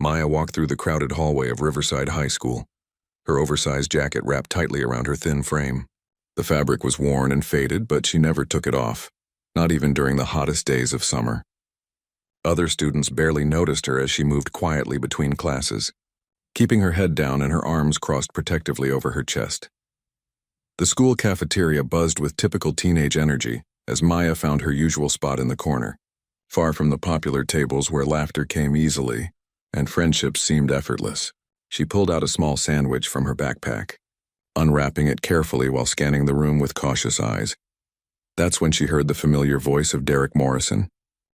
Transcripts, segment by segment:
Maya walked through the crowded hallway of Riverside High School, her oversized jacket wrapped tightly around her thin frame. The fabric was worn and faded, but she never took it off, not even during the hottest days of summer. Other students barely noticed her as she moved quietly between classes, keeping her head down and her arms crossed protectively over her chest. The school cafeteria buzzed with typical teenage energy as Maya found her usual spot in the corner, far from the popular tables where laughter came easily and friendships seemed effortless. She pulled out a small sandwich from her backpack, unwrapping it carefully while scanning the room with cautious eyes. That's when she heard the familiar voice of Derek Morrison,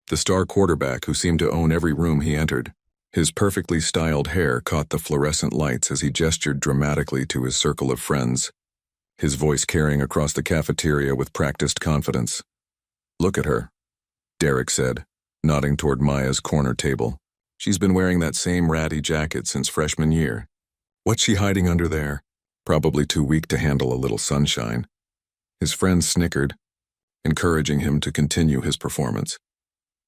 the star quarterback who seemed to own every room he entered. His perfectly styled hair caught the fluorescent lights as he gestured dramatically to his circle of friends, his voice carrying across the cafeteria with practiced confidence. "Look at her," Derek said, nodding toward Maya's corner table. "She's been wearing that same ratty jacket since freshman year. What's she hiding under there? Probably too weak to handle a little sunshine." His friends snickered, encouraging him to continue his performance.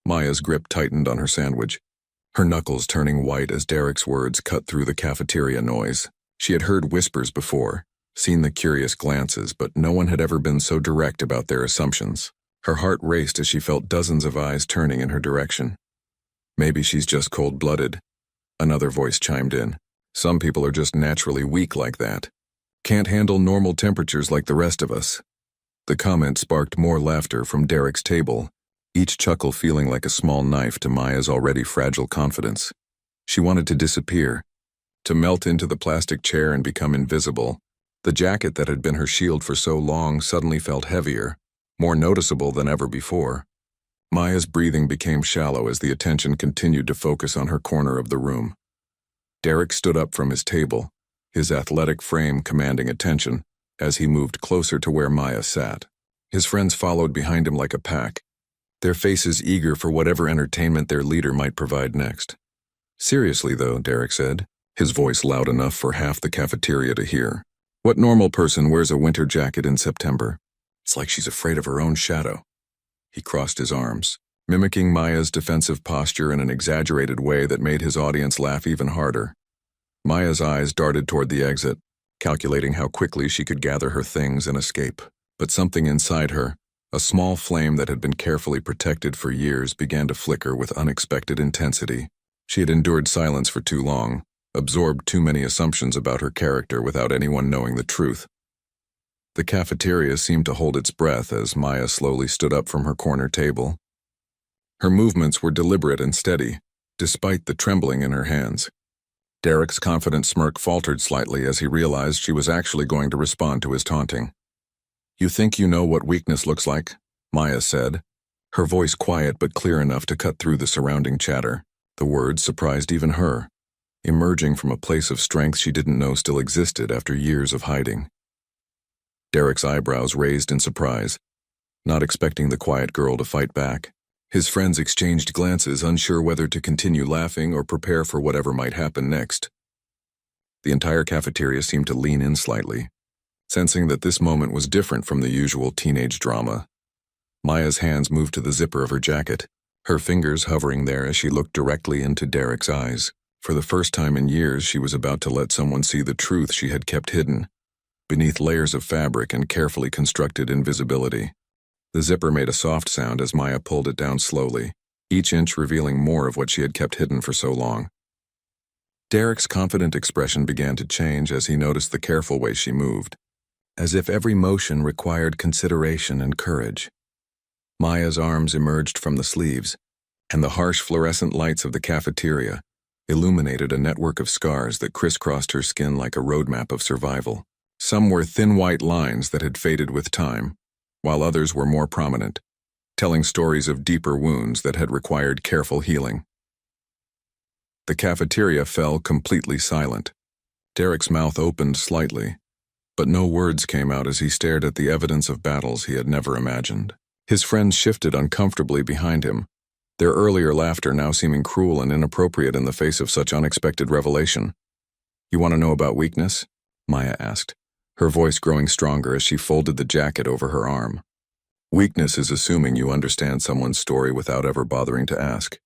Maya's grip tightened on her sandwich, her knuckles turning white as Derek's words cut through the cafeteria noise. She had heard whispers before, seen the curious glances, but no one had ever been so direct about their assumptions. Her heart raced as she felt dozens of eyes turning in her direction. "Maybe she's just cold-blooded," another voice chimed in. "Some people are just naturally weak like that. Can't handle normal temperatures like the rest of us." The comment sparked more laughter from Derek's table, each chuckle feeling like a small knife to Maya's already fragile confidence. She wanted to disappear, to melt into the plastic chair and become invisible. The jacket that had been her shield for so long suddenly felt heavier, more noticeable than ever before. Maya's breathing became shallow as the attention continued to focus on her corner of the room. Derek stood up from his table, his athletic frame commanding attention, as he moved closer to where Maya sat. His friends followed behind him like a pack, their faces eager for whatever entertainment their leader might provide next. "Seriously though," Derek said, his voice loud enough for half the cafeteria to hear. "What normal person wears a winter jacket in September? It's like she's afraid of her own shadow." He crossed his arms, mimicking Maya's defensive posture in an exaggerated way that made his audience laugh even harder. Maya's eyes darted toward the exit, calculating how quickly she could gather her things and escape. But something inside her, a small flame that had been carefully protected for years, began to flicker with unexpected intensity. She had endured silence for too long, absorbed too many assumptions about her character without anyone knowing the truth. The cafeteria seemed to hold its breath as Maya slowly stood up from her corner table. Her movements were deliberate and steady, despite the trembling in her hands. Derek's confident smirk faltered slightly as he realized she was actually going to respond to his taunting. "You think you know what weakness looks like?" Maya said, her voice quiet but clear enough to cut through the surrounding chatter. The words surprised even her, emerging from a place of strength she didn't know still existed after years of hiding. Derek's eyebrows raised in surprise, not expecting the quiet girl to fight back. His friends exchanged glances, unsure whether to continue laughing or prepare for whatever might happen next. The entire cafeteria seemed to lean in slightly, sensing that this moment was different from the usual teenage drama. Maya's hands moved to the zipper of her jacket, her fingers hovering there as she looked directly into Derek's eyes. For the first time in years, she was about to let someone see the truth she had kept hidden, beneath layers of fabric and carefully constructed invisibility. The zipper made a soft sound as Maya pulled it down slowly, each inch revealing more of what she had kept hidden for so long. Derek's confident expression began to change as he noticed the careful way she moved, as if every motion required consideration and courage. Maya's arms emerged from the sleeves, and the harsh fluorescent lights of the cafeteria illuminated a network of scars that crisscrossed her skin like a roadmap of survival. Some were thin white lines that had faded with time, while others were more prominent, telling stories of deeper wounds that had required careful healing. The cafeteria fell completely silent. Derek's mouth opened slightly, but no words came out as he stared at the evidence of battles he had never imagined. His friends shifted uncomfortably behind him, their earlier laughter now seeming cruel and inappropriate in the face of such unexpected revelation. "You want to know about weakness?" Maya asked, her voice growing stronger as she folded the jacket over her arm. "Weakness is assuming you understand someone's story without ever bothering to ask.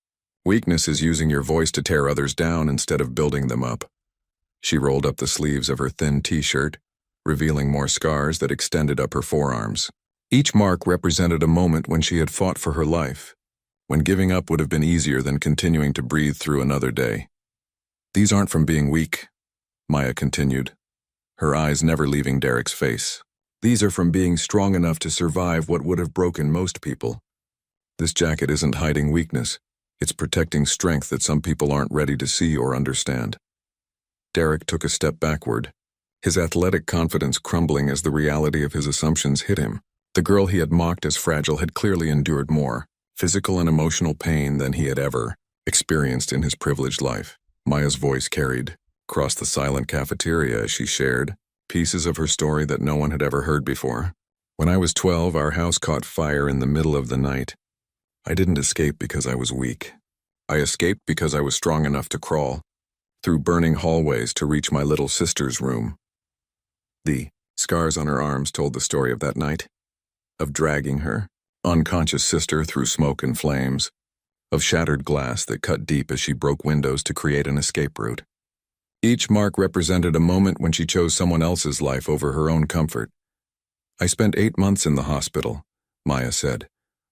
Weakness is using your voice to tear others down instead of building them up. She rolled up the sleeves of her thin t-shirt, revealing more scars that extended up her forearms. Each mark represented a moment when she had fought for her life, when giving up would have been easier than continuing to breathe through another day. These aren't from being weak, Maya continued, her eyes never leaving Derek's face. These are from being strong enough to survive what would have broken most people. This jacket isn't hiding weakness, it's protecting strength that some people aren't ready to see or understand. Derek took a step backward, his athletic confidence crumbling as the reality of his assumptions hit him. The girl he had mocked as fragile had clearly endured more physical and emotional pain than he had ever experienced in his privileged life. Maya's voice carried across the silent cafeteria as she shared pieces of her story that no one had ever heard before. When I was 12, our house caught fire in the middle of the night. I didn't escape because I was weak. I escaped because I was strong enough to crawl through burning hallways to reach my little sister's room. The scars on her arms told the story of that night, of dragging her unconscious sister through smoke and flames, of shattered glass that cut deep as she broke windows to create an escape route. Each mark represented a moment when she chose someone else's life over her own comfort. I spent 8 months in the hospital, Maya said,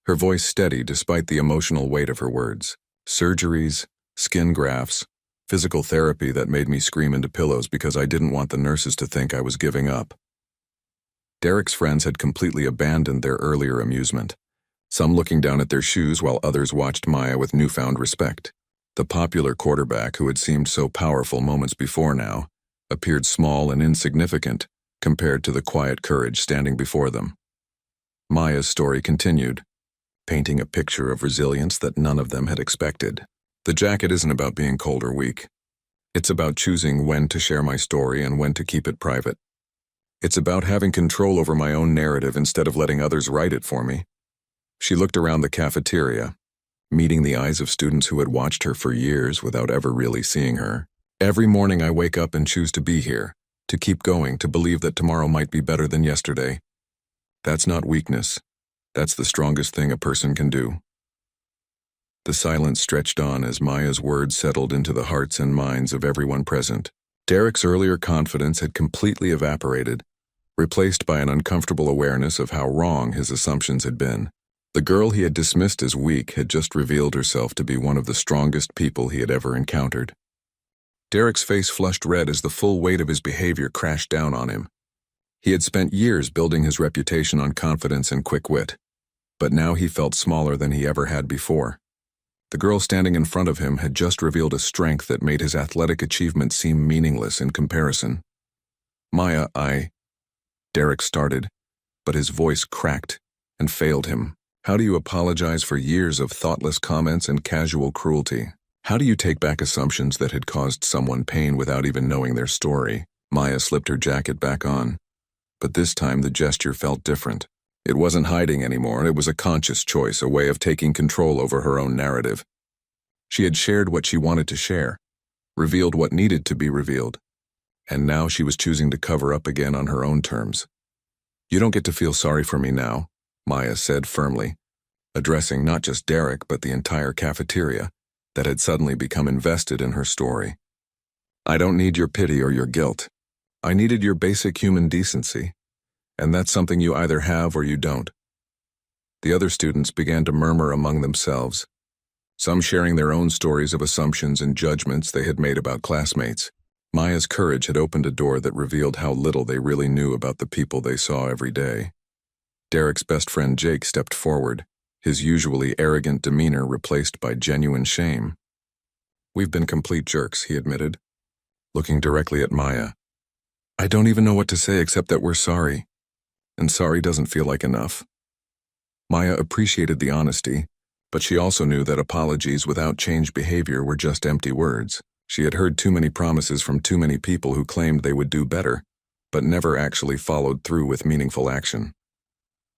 her voice steady despite the emotional weight of her words. Surgeries, skin grafts, physical therapy that made me scream into pillows because I didn't want the nurses to think I was giving up. Derek's friends had completely abandoned their earlier amusement, some looking down at their shoes while others watched Maya with newfound respect. The popular quarterback who had seemed so powerful moments before now appeared small and insignificant compared to the quiet courage standing before them. Maya's story continued, painting a picture of resilience that none of them had expected. The jacket isn't about being cold or weak. It's about choosing when to share my story and when to keep it private. It's about having control over my own narrative instead of letting others write it for me. She looked around the cafeteria, meeting the eyes of students who had watched her for years without ever really seeing her. Every morning I wake up and choose to be here, to keep going, to believe that tomorrow might be better than yesterday. That's not weakness. That's the strongest thing a person can do. The silence stretched on as Maya's words settled into the hearts and minds of everyone present. Derek's earlier confidence had completely evaporated, replaced by an uncomfortable awareness of how wrong his assumptions had been. The girl he had dismissed as weak had just revealed herself to be one of the strongest people he had ever encountered. Derek's face flushed red as the full weight of his behavior crashed down on him. He had spent years building his reputation on confidence and quick wit, but now he felt smaller than he ever had before. The girl standing in front of him had just revealed a strength that made his athletic achievement seem meaningless in comparison. Maya, Derek started, but his voice cracked and failed him. How do you apologize for years of thoughtless comments and casual cruelty? How do you take back assumptions that had caused someone pain without even knowing their story? Maya slipped her jacket back on, but this time the gesture felt different. It wasn't hiding anymore, it was a conscious choice, a way of taking control over her own narrative. She had shared what she wanted to share, revealed what needed to be revealed, and now she was choosing to cover up again on her own terms. You don't get to feel sorry for me now, Maya said firmly, addressing not just Derek but the entire cafeteria that had suddenly become invested in her story. I don't need your pity or your guilt. I needed your basic human decency. And that's something you either have or you don't. The other students began to murmur among themselves, some sharing their own stories of assumptions and judgments they had made about classmates. Maya's courage had opened a door that revealed how little they really knew about the people they saw every day. Derek's best friend Jake stepped forward, his usually arrogant demeanor replaced by genuine shame. We've been complete jerks, he admitted, looking directly at Maya. I don't even know what to say except that we're sorry. And sorry doesn't feel like enough. Maya appreciated the honesty, but she also knew that apologies without changed behavior were just empty words. She had heard too many promises from too many people who claimed they would do better, but never actually followed through with meaningful action.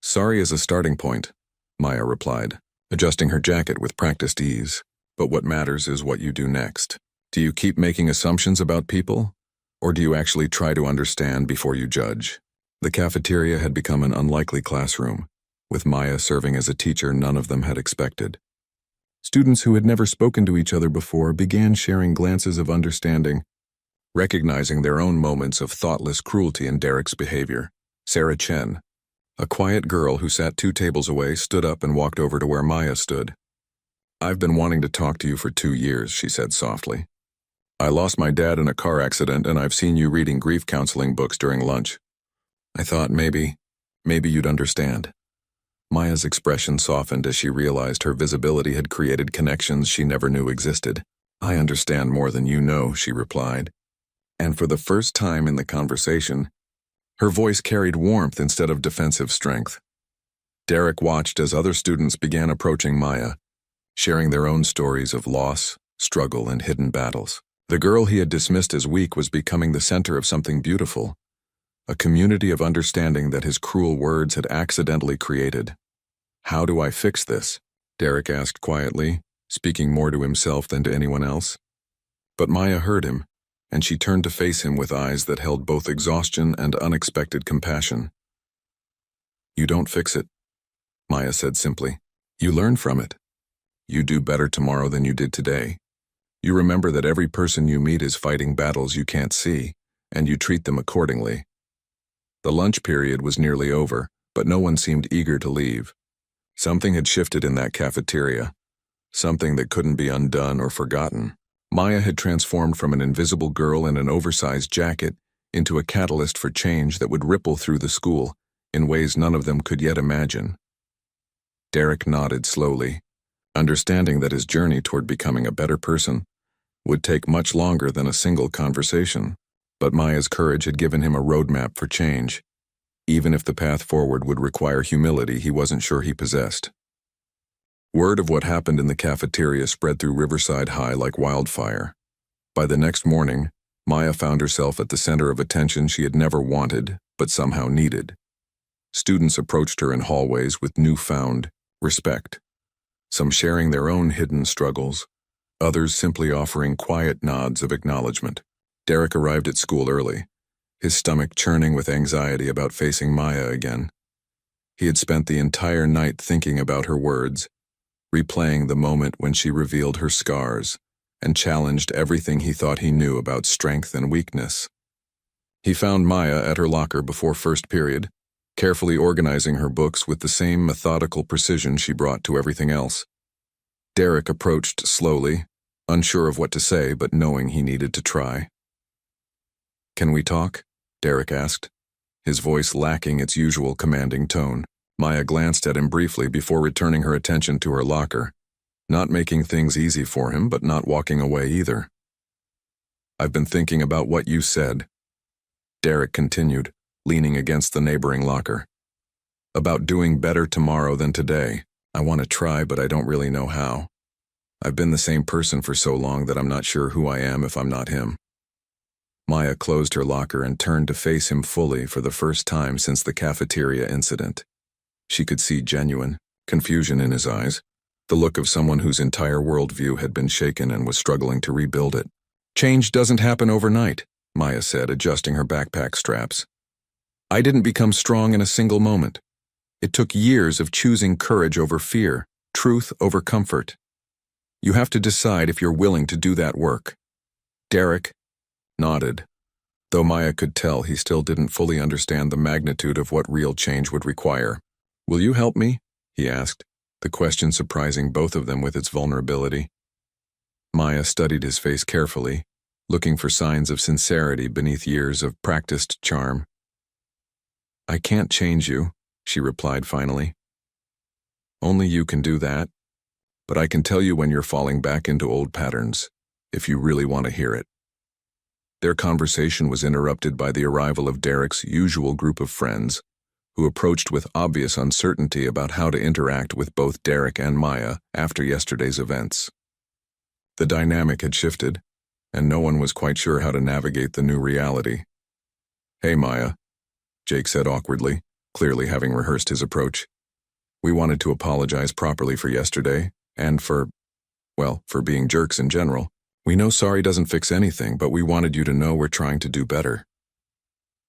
Sorry is a starting point, Maya replied, adjusting her jacket with practiced ease. But what matters is what you do next. Do you keep making assumptions about people, or do you actually try to understand before you judge? The cafeteria had become an unlikely classroom, with Maya serving as a teacher none of them had expected. Students who had never spoken to each other before began sharing glances of understanding, recognizing their own moments of thoughtless cruelty in Derek's behavior. Sarah Chen, a quiet girl who sat 2 tables away, stood up and walked over to where Maya stood. "I've been wanting to talk to you for 2 years," she said softly. "I lost my dad in a car accident, and I've seen you reading grief counseling books during lunch. I thought maybe you'd understand." Maya's expression softened as she realized her visibility had created connections she never knew existed. "I understand more than you know," she replied. And for the first time in the conversation, her voice carried warmth instead of defensive strength. Derek watched as other students began approaching Maya, sharing their own stories of loss, struggle, and hidden battles. The girl he had dismissed as weak was becoming the center of something beautiful, a community of understanding that his cruel words had accidentally created. "How do I fix this?" Derek asked quietly, speaking more to himself than to anyone else. But Maya heard him, and she turned to face him with eyes that held both exhaustion and unexpected compassion. "You don't fix it," Maya said simply. "You learn from it. You do better tomorrow than you did today. You remember that every person you meet is fighting battles you can't see, and you treat them accordingly." The lunch period was nearly over, but no one seemed eager to leave. Something had shifted in that cafeteria, something that couldn't be undone or forgotten. Maya had transformed from an invisible girl in an oversized jacket into a catalyst for change that would ripple through the school in ways none of them could yet imagine. Derek nodded slowly, understanding that his journey toward becoming a better person would take much longer than a single conversation. But Maya's courage had given him a roadmap for change, even if the path forward would require humility he wasn't sure he possessed. Word of what happened in the cafeteria spread through Riverside High like wildfire. By the next morning, Maya found herself at the center of attention she had never wanted, but somehow needed. Students approached her in hallways with newfound respect, some sharing their own hidden struggles, others simply offering quiet nods of acknowledgement. Derek arrived at school early, his stomach churning with anxiety about facing Maya again. He had spent the entire night thinking about her words, replaying the moment when she revealed her scars and challenged everything he thought he knew about strength and weakness. He found Maya at her locker before first period, carefully organizing her books with the same methodical precision she brought to everything else. Derek approached slowly, unsure of what to say but knowing he needed to try. "Can we talk?" Derek asked, his voice lacking its usual commanding tone. Maya glanced at him briefly before returning her attention to her locker, not making things easy for him but not walking away either. "I've been thinking about what you said," Derek continued, leaning against the neighboring locker. "About doing better tomorrow than today. I want to try, but I don't really know how. I've been the same person for so long that I'm not sure who I am if I'm not him." Maya closed her locker and turned to face him fully for the first time since the cafeteria incident. She could see genuine confusion in his eyes, the look of someone whose entire worldview had been shaken and was struggling to rebuild it. "Change doesn't happen overnight," Maya said, adjusting her backpack straps. "I didn't become strong in a single moment. It took years of choosing courage over fear, truth over comfort. You have to decide if you're willing to do that work." Derek nodded, though Maya could tell he still didn't fully understand the magnitude of what real change would require. "Will you help me?" he asked, the question surprising both of them with its vulnerability. Maya studied his face carefully, looking for signs of sincerity beneath years of practiced charm. "I can't change you," she replied finally. "Only you can do that. But I can tell you when you're falling back into old patterns, if you really want to hear it." Their conversation was interrupted by the arrival of Derek's usual group of friends, who approached with obvious uncertainty about how to interact with both Derek and Maya after yesterday's events. The dynamic had shifted, and no one was quite sure how to navigate the new reality. "Hey, Maya," Jake said awkwardly, clearly having rehearsed his approach. "We wanted to apologize properly for yesterday, and for being jerks in general. We know sorry doesn't fix anything, but we wanted you to know we're trying to do better."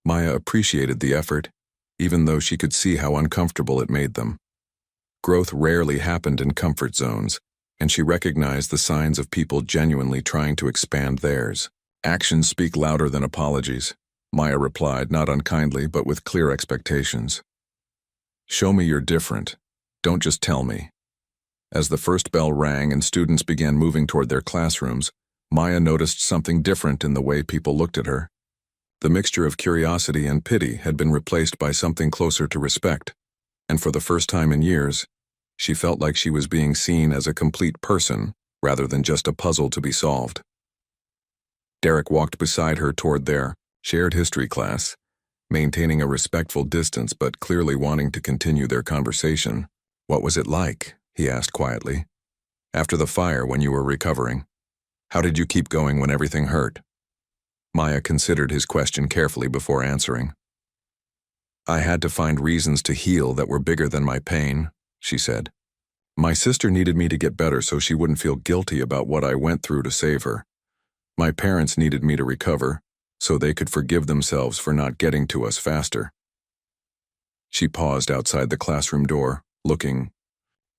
Maya appreciated the effort, even though she could see how uncomfortable it made them. Growth rarely happened in comfort zones, and she recognized the signs of people genuinely trying to expand theirs. Actions speak louder than apologies, Maya replied, not unkindly but with clear expectations. Show me you're different. Don't just tell me. As the first bell rang and students began moving toward their classrooms, Maya noticed something different in the way people looked at her. The mixture of curiosity and pity had been replaced by something closer to respect, and for the first time in years, she felt like she was being seen as a complete person rather than just a puzzle to be solved. Derek walked beside her toward their shared history class, maintaining a respectful distance but clearly wanting to continue their conversation. "What was it like?" he asked quietly. "After the fire, when you were recovering? How did you keep going when everything hurt?" Maya considered his question carefully before answering. "I had to find reasons to heal that were bigger than my pain," she said. "My sister needed me to get better so she wouldn't feel guilty about what I went through to save her. My parents needed me to recover so they could forgive themselves for not getting to us faster." She paused outside the classroom door, looking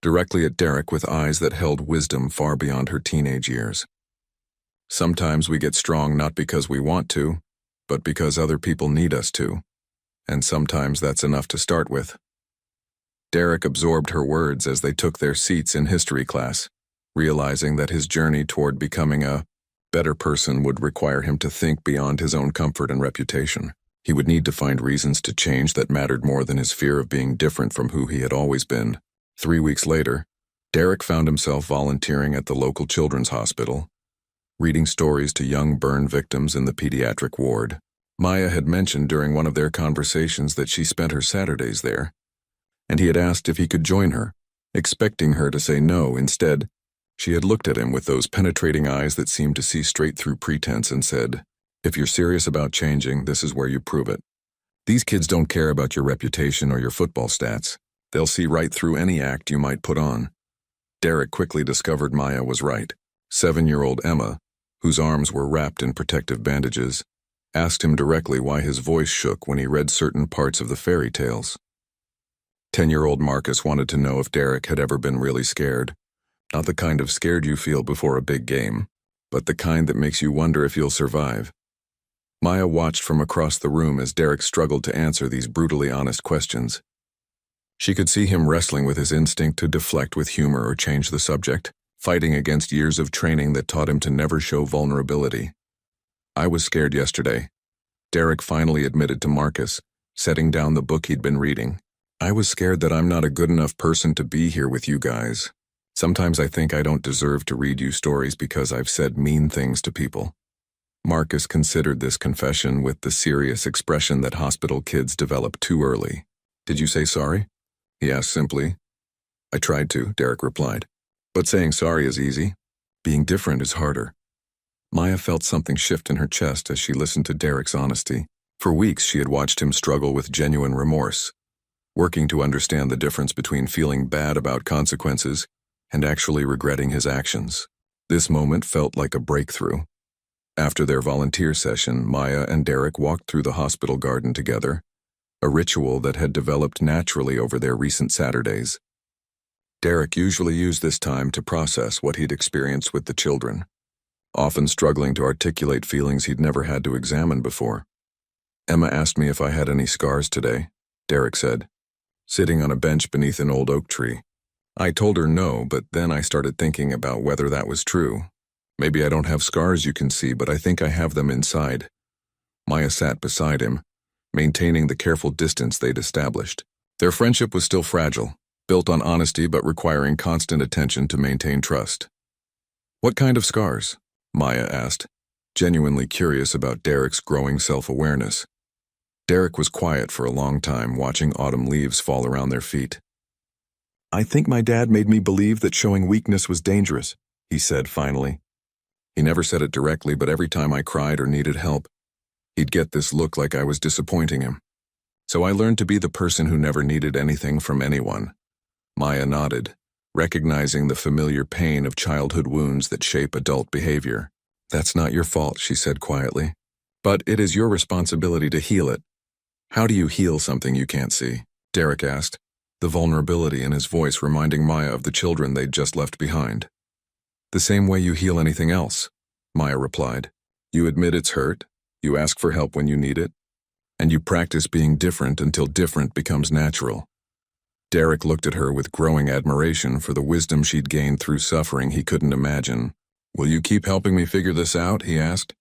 directly at Derek with eyes that held wisdom far beyond her teenage years. "Sometimes we get strong not because we want to, but because other people need us to. And sometimes that's enough to start with." Derek absorbed her words as they took their seats in history class, realizing that his journey toward becoming a better person would require him to think beyond his own comfort and reputation. He would need to find reasons to change that mattered more than his fear of being different from who he had always been. 3 weeks later, Derek found himself volunteering at the local children's hospital, reading stories to young burn victims in the pediatric ward. Maya had mentioned during one of their conversations that she spent her Saturdays there, and he had asked if he could join her, expecting her to say no. Instead, she had looked at him with those penetrating eyes that seemed to see straight through pretense and said, "If you're serious about changing, this is where you prove it. These kids don't care about your reputation or your football stats. They'll see right through any act you might put on." Derek quickly discovered Maya was right. 7-year-old Emma, whose arms were wrapped in protective bandages, asked him directly why his voice shook when he read certain parts of the fairy tales. 10-year-old Marcus wanted to know if Derek had ever been really scared. Not the kind of scared you feel before a big game, but the kind that makes you wonder if you'll survive. Maya watched from across the room as Derek struggled to answer these brutally honest questions. She could see him wrestling with his instinct to deflect with humor or change the subject, fighting against years of training that taught him to never show vulnerability. "I was scared yesterday," Derek finally admitted to Marcus, setting down the book he'd been reading. "I was scared that I'm not a good enough person to be here with you guys. Sometimes I think I don't deserve to read you stories because I've said mean things to people." Marcus considered this confession with the serious expression that hospital kids develop too early. "Did you say sorry?" he asked simply. "I tried to," Derek replied. "But saying sorry is easy. Being different is harder." Maya felt something shift in her chest as she listened to Derek's honesty. For weeks she had watched him struggle with genuine remorse, working to understand the difference between feeling bad about consequences and actually regretting his actions. This moment felt like a breakthrough. After their volunteer session, Maya and Derek walked through the hospital garden together, a ritual that had developed naturally over their recent Saturdays. Derek usually used this time to process what he'd experienced with the children, often struggling to articulate feelings he'd never had to examine before. "Emma asked me if I had any scars today," Derek said, sitting on a bench beneath an old oak tree. "I told her no, but then I started thinking about whether that was true. Maybe I don't have scars you can see, but I think I have them inside." Maya sat beside him, maintaining the careful distance they'd established. Their friendship was still fragile, built on honesty but requiring constant attention to maintain trust. "What kind of scars?" Maya asked, genuinely curious about Derek's growing self-awareness. Derek was quiet for a long time, watching autumn leaves fall around their feet. "I think my dad made me believe that showing weakness was dangerous," he said finally. "He never said it directly, but every time I cried or needed help, he'd get this look like I was disappointing him. So I learned to be the person who never needed anything from anyone." Maya nodded, recognizing the familiar pain of childhood wounds that shape adult behavior. "That's not your fault," she said quietly. "But it is your responsibility to heal it." "How do you heal something you can't see?" Derek asked, the vulnerability in his voice reminding Maya of the children they'd just left behind. The same way you heal anything else, Maya replied. You admit it's hurt, you ask for help when you need it, and you practice being different until different becomes natural. Derek looked at her with growing admiration for the wisdom she'd gained through suffering he couldn't imagine. Will you keep helping me figure this out? He asked.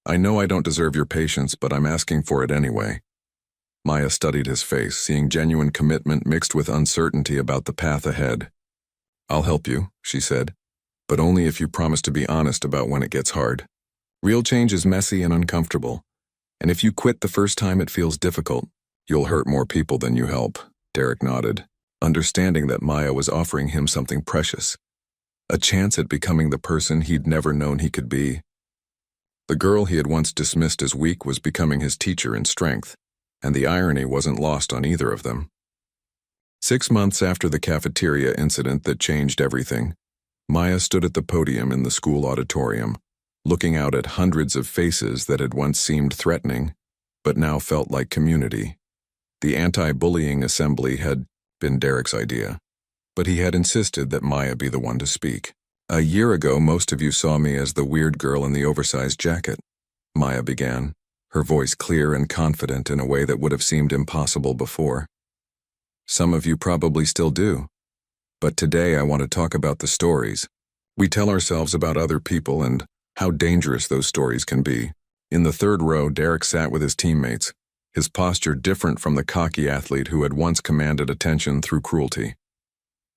I know I don't deserve your patience, but I'm asking for it anyway. Maya studied his face, seeing genuine commitment mixed with uncertainty about the path ahead. I'll help you, she said, but only if you promise to be honest about when it gets hard. Real change is messy and uncomfortable, and if you quit the first time it feels difficult, you'll hurt more people than you help. Derek nodded, understanding that Maya was offering him something precious, a chance at becoming the person he'd never known he could be. The girl he had once dismissed as weak was becoming his teacher in strength, and the irony wasn't lost on either of them. 6 months after the cafeteria incident that changed everything, Maya stood at the podium in the school auditorium, looking out at hundreds of faces that had once seemed threatening, but now felt like community. The anti-bullying assembly had been Derek's idea, but he had insisted that Maya be the one to speak. A year ago, most of you saw me as the weird girl in the oversized jacket, Maya began, her voice clear and confident in a way that would have seemed impossible before. Some of you probably still do. But today I want to talk about the stories we tell ourselves about other people and how dangerous those stories can be. In the third row, Derek sat with his teammates, his posture different from the cocky athlete who had once commanded attention through cruelty.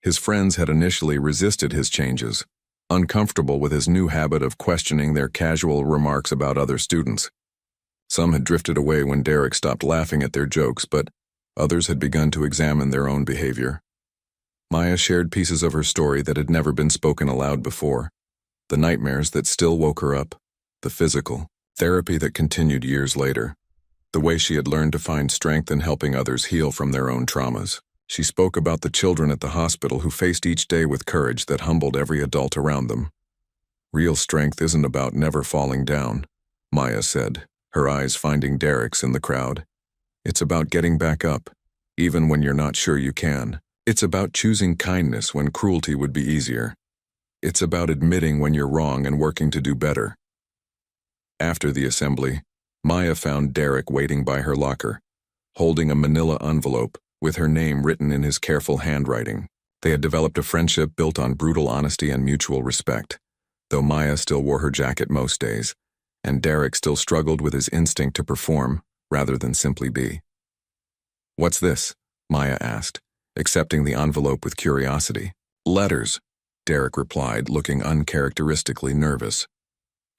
His friends had initially resisted his changes, uncomfortable with his new habit of questioning their casual remarks about other students. Some had drifted away when Derek stopped laughing at their jokes, but others had begun to examine their own behavior. Maya shared pieces of her story that had never been spoken aloud before, the nightmares that still woke her up, the physical therapy that continued years later, the way she had learned to find strength in helping others heal from their own traumas. She spoke about the children at the hospital who faced each day with courage that humbled every adult around them. Real strength isn't about never falling down, Maya said, her eyes finding Derek's in the crowd. It's about getting back up, even when you're not sure you can. It's about choosing kindness when cruelty would be easier. It's about admitting when you're wrong and working to do better. After the assembly, Maya found Derek waiting by her locker, holding a manila envelope with her name written in his careful handwriting. They had developed a friendship built on brutal honesty and mutual respect, though Maya still wore her jacket most days, and Derek still struggled with his instinct to perform rather than simply be. What's this? Maya asked, accepting the envelope with curiosity. Letters, Derek replied, looking uncharacteristically nervous.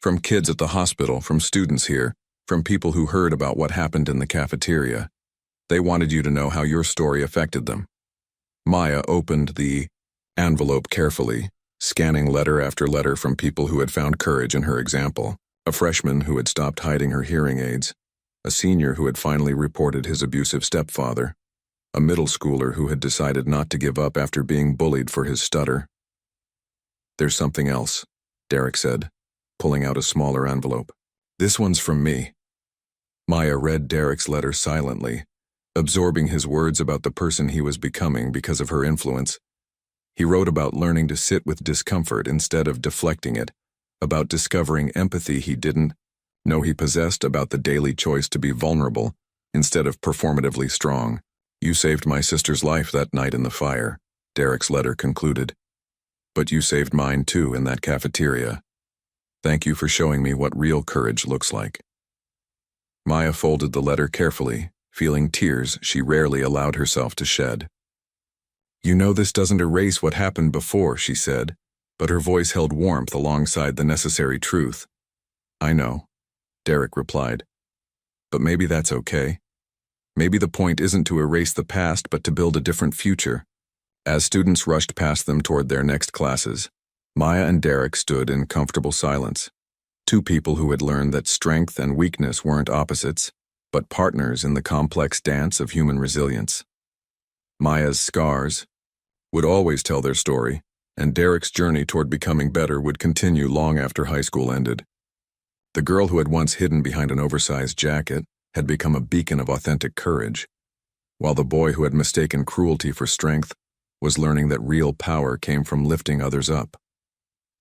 From kids at the hospital, from students here, from people who heard about what happened in the cafeteria. They wanted you to know how your story affected them. Maya opened the envelope carefully, scanning letter after letter from people who had found courage in her example. A freshman who had stopped hiding her hearing aids, a senior who had finally reported his abusive stepfather, a middle schooler who had decided not to give up after being bullied for his stutter. There's something else, Derek said, pulling out a smaller envelope. This one's from me. Maya read Derek's letter silently, absorbing his words about the person he was becoming because of her influence. He wrote about learning to sit with discomfort instead of deflecting it, about discovering empathy he didn't know he possessed, about the daily choice to be vulnerable instead of performatively strong. You saved my sister's life that night in the fire, Derek's letter concluded. But you saved mine too in that cafeteria. Thank you for showing me what real courage looks like. Maya folded the letter carefully, feeling tears she rarely allowed herself to shed. You know this doesn't erase what happened before, she said, but her voice held warmth alongside the necessary truth. I know, Derek replied. But maybe that's okay. Maybe the point isn't to erase the past but to build a different future. As students rushed past them toward their next classes, Maya and Derek stood in comfortable silence. Two people who had learned that strength and weakness weren't opposites, but partners in the complex dance of human resilience. Maya's scars would always tell their story, and Derek's journey toward becoming better would continue long after high school ended. The girl who had once hidden behind an oversized jacket had become a beacon of authentic courage, while the boy who had mistaken cruelty for strength was learning that real power came from lifting others up.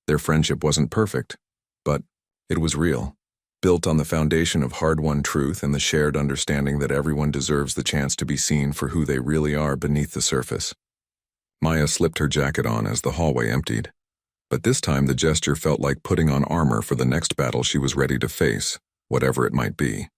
Their friendship wasn't perfect, but it was real, built on the foundation of hard-won truth and the shared understanding that everyone deserves the chance to be seen for who they really are beneath the surface. Maya slipped her jacket on as the hallway emptied, but this time the gesture felt like putting on armor for the next battle she was ready to face, whatever it might be.